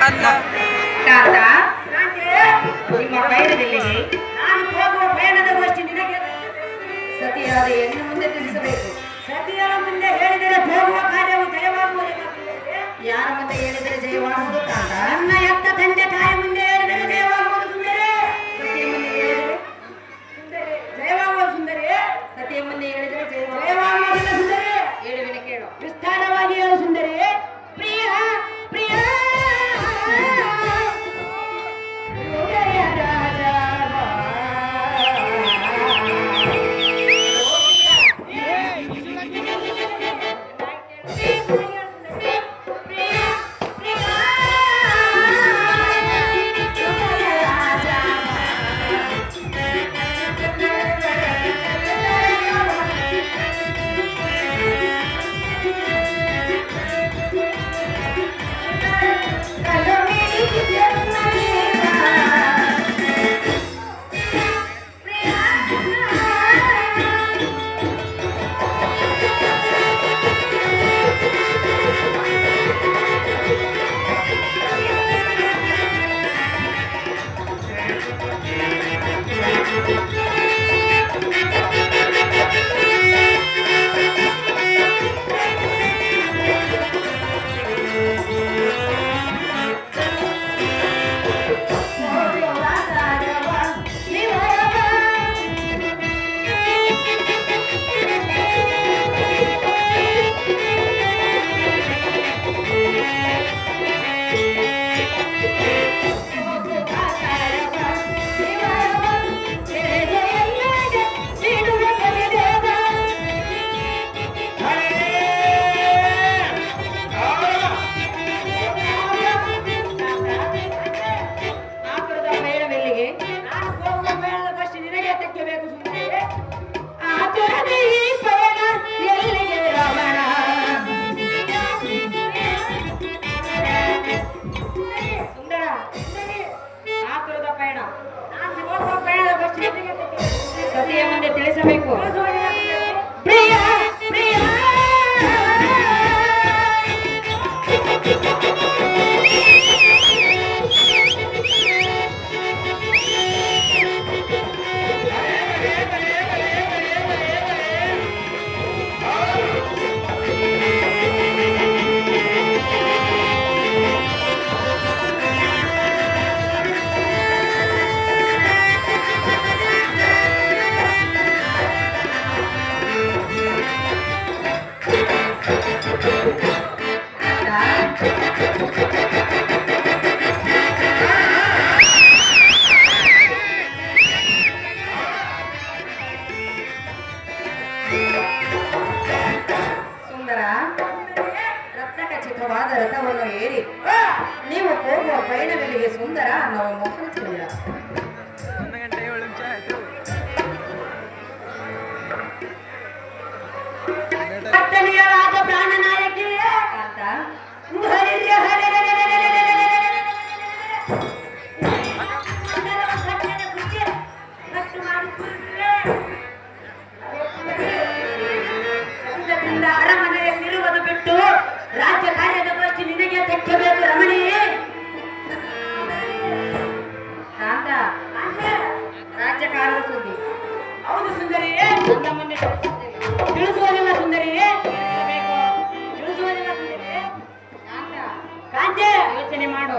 ಅಲ್ಲ ತಾತ ನಿಮ್ಮ ಪಯಣದಲ್ಲಿ ನಾನು ಹೋಗುವ ಪಯಣದ ಗೋಷ್ಠಿ ನಿನಗೆ ಸತಿಯಾದ ಹೆಣ್ಣು ಮುಂದೆ ತಿಳಿಸಬೇಕು. ಸತಿಯರ ಮುಂದೆ ಹೇಳಿದರೆ ಹೋಗುವ ಕಾರ್ಯವು ಜಯವಾಗುವುದಿಲ್ಲ. ಯಾರ ಮುಂದೆ ಹೇಳಿದರೆ ಜಯವಾಗುವುದು ತಾತ? ನನ್ನ ಎತ್ತ ತಂದೆ ತಾಯಿ ಮುಂದೆ ಹೇಳಿದರೆ ಜಯವಾಗುವುದು ಸುಂದರಿ. ಸತಿಯ ಮುಂದೆ ಹೇಳಿದರೆ ಜಯವಾಗುವುದು ಸುಂದರಿ. ಸತಿಯ ಮುಂದೆ ಹೇಳಿದರೆ ಜಯವಾಗುವುದಿಲ್ಲ ಸುಂದರಿ. ಹೇಳುವಿನ ಕೇಳು. ವಿಸ್ತಾರವಾಗಿ ಹೇಳು ಸುಂದರಿ. ಪ್ರಿಯ ಪ್ರಿಯ ಹೃದಯ ರಾಜ ಸತಿಯ ಮುಂದೆ ತಿಳಿಸಬೇಕು. ಪ್ರಿಯ ಪ್ರಿಯ ಸುಂದರ, ರತ್ನ ಖಚಿತವಾದ ರಥವನ್ನು ಏರಿ ನೀವು ಹೋಗುವ ಪಯಣವೆಲ್ಲಿಗೆ ಸುಂದರ ಅನ್ನುವ ಮುಖವಿಲ್ಲ. 1 ಗಂಟೆ 7 ನಿಮಿಷ ಆಯ್ತು. ಪಟ್ಟಣಿಯರಾದ ಪ್ರಾಣನಾಯಕಿ ತಾತ ಅರಮನೆಯಲ್ಲಿರುವುದು ಬಿಟ್ಟು ರಾಜ್ಯ ಕಾರ್ಯದ ಗೋಷ್ಠಿ ನಿನಗೆ ತೆಕ್ಕಬೇಕು ರಮಣಿ. ತಾತ ರಾಜ್ಯಕಾರದ ಸುದ್ದಿ ಹೌದು ಸುಂದರಿ. ನನ್ನ ಮುಂದೆ ತಿಳಿಸುತ್ತೇನೆ. ತಿಳಿಸುವುದಿಲ್ಲ ಸುಂದರಿ. ತಿಳಿಸಬೇಕು. ತಿಳಿಸುವುದಿಲ್ಲ ಸುಂದರಿ. ತಾತ ಕಾಂತೆ ಯೋಚನೆ ಮಾಡು.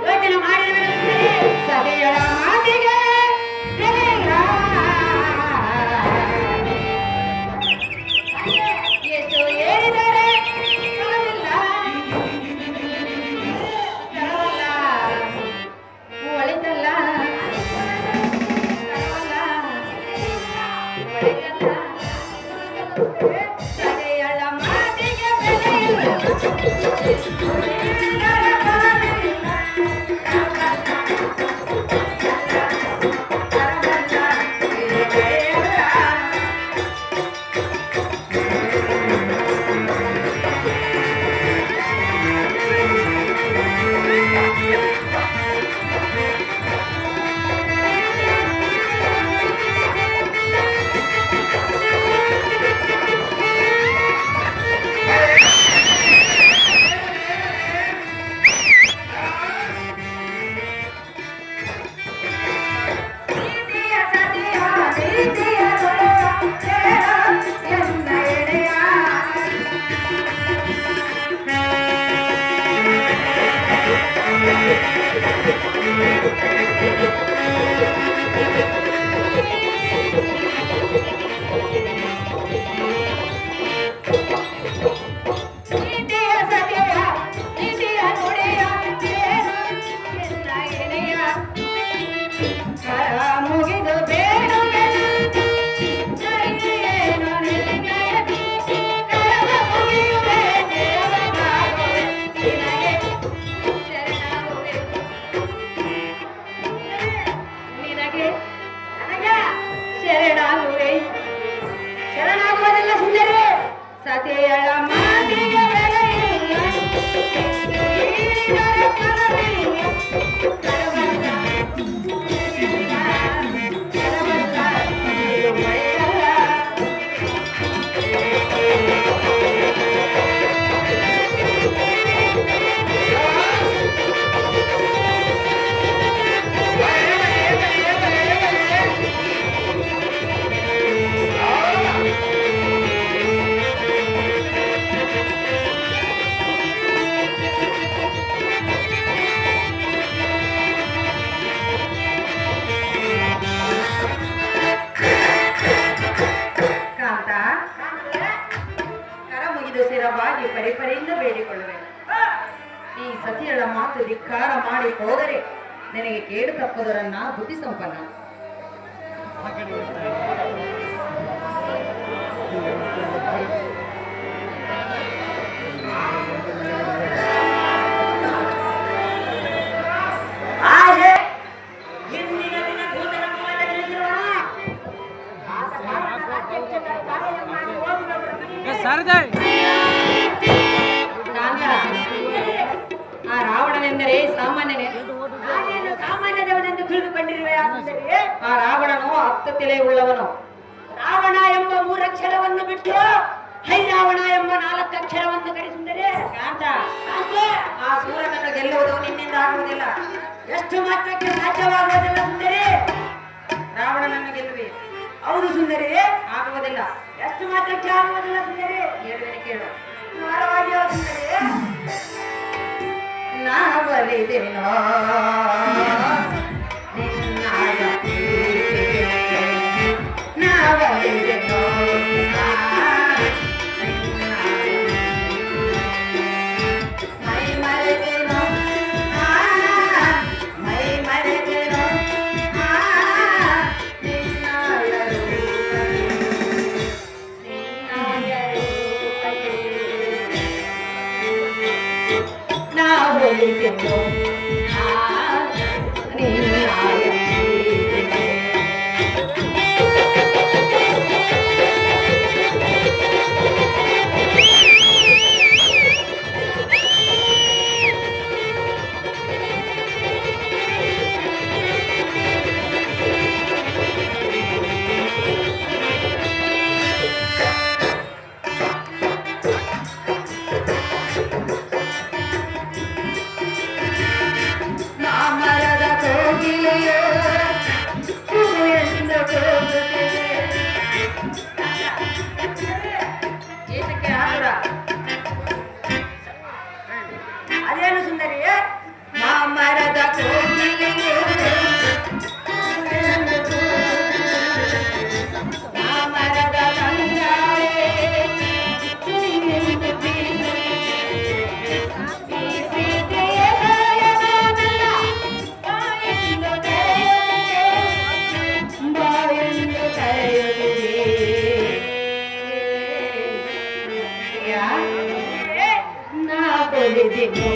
ಯೋಚನೆ ಮಾಡಿರುವೆ ಸುಂದರಿ. ಸಭೆಯಳ ಮಾತಿಗೆ ಬೆಲೆಯಿಲ್ಲ. ಎಷ್ಟು ಹೇಳಿದರೆ ಫಲವಿಲ್ಲ. ಫಲವಲ್ಲ. ಒಳಿತಲ್ಲ. ಫಲವಲ್ಲ. ಒಳಿತಲ್ಲ. ಸಭೆಯಳ ಮಾತಿಗೆ ಬೆಲೆಯಿಲ್ಲ. ಸತಿಯಳ ಮಾತಿಗೆ ಬೆಲೆಯಿಲ್ಲ. ಈಗರ ಕರವಿಲ್ಲ. ಕರವಲ್ಲ, ಕರವಲ್ಲ, ಇದು ಮೈಯಲ್ಲ. ಕಾಂತ, ಕರ ಮುಗಿದು ಸ್ಥಿರವಾಗಿ ಪರಿಪರಿಯಿಂದ ಬೇಡಿಕೊಳ್ಳುವೆ. ಈ ಸತಿಯಳ ಮಾತು ಧಿಕ್ಕಾರ ಮಾಡಿ ಹೋದರೆ ನಿನಗೆ ಕೇಡು ತಪ್ಪದರನ್ನ ಬುದ್ಧಿ ಸಂಪನ್ನ. ಹಾಗೆ ಇಂದಿನ ದಿನ ದೂತನ ಮೂಲಕ ತಿಳಿಸಿರೋಣ. ಆತ ಕಾರಣದ ಅಧ್ಯಕ್ಷತೆ ಕಾರ್ಯ ಮಾಡಿ ಹೋಗುವ ರಮಣೀಯ ಸರ್ದೆ ಕಾಂತ, ಆ ರಾವಣನೆಂದರೆ ಸಾಮಾನ್ಯನೇ. ನಾನೇನು ಸಾಮಾನ್ಯ ದೇವನೆಂದು ತಿಳಿದುಕೊಂಡಿರುವೆ. ಆದರೆ ಆ ರಾವಣನು 10 ತಲೆ ಉಳ್ಳವನು. ರಾವಣ ಎಂಬ 3 ಅಕ್ಷರವನ್ನು ಬಿಟ್ಟು ಹೈರಾವಣ ಎಂಬ 4 ಅಕ್ಷರವನ್ನು ಕಲಿಸಿದರೆ ಕಾಂತ, ಹಾಗೆ ಆ ಸೂರನನ್ನು ಗೆಲ್ಲುವುದು ನಿನ್ನಿಂದ ಆಗುವುದಿಲ್ಲ. ಎಷ್ಟು ಮಾತ್ರಕ್ಕೆ ಸಾಧ್ಯವಾಗುವುದಿಲ್ಲ ಸುಂದರಿ. ರಾವಣನನ್ನು ಗೆಲ್ಲುವೆ, ಹೌದು ಸುಂದರಿ, ಆಗುವುದಿಲ್ಲ. ಎಷ್ಟು ಮಾತ್ರಕ್ಕೆ ಆಗುವುದಿಲ್ಲ ಸುಂದರಿ. ಹೇಳುವೆನೆ ಕೇಳು. ನೇರವಾಗಿ ಹೇಳು ಸುಂದರಿ. ನಾವಲಿದೆನೋ ನಿನ್ನಾಯ ಪ್ರೀತಿಗೆ, ನಾವಲಿದೆನೋ ಮೈ ಮರೆತೆನೋ, ಮೈ ಮರೆತೆನೋ ನಿನ್ನಾಯ ರೂಪಕ್ಕೆ, ನಿನ್ನಾಯ ರೂಪಕ್ಕೆ ನಾವಲಿದೆನೋ ನಿನ್ನಾಯ ಪ್ರೀತಿಗೆ. ಮಾಮರದ ಕೋಗಿಲೆಯೋ ಎಂದು ಕೂಗುತ್ತಿದೆ. ಏತಕ್ಕೆ ಆಗುರ? ಅದೇನು ಸುಂದರಿ. ಮಾಮರದ ಕೋಗಿಲೆಯೋ ಎಂದು ಕೂಗುತ್ತಿದೆ. ಮಾಮರದ ತಂಗಾಳೆ ಎಂದು ಬೀಸುತ್ತಿದೆ. ಈ ಪ್ರೀತಿಯ ಗಾಯನವಲ್ಲ, ಬಾಯೆಂದು ಕರೆಯುತ್ತಿದೆ, ಬಾಯೆಂದು ಕರೆಯುತ್ತಿದೆ. ಯಾಕೆ ನಾ ಕೊಲಿದೆನು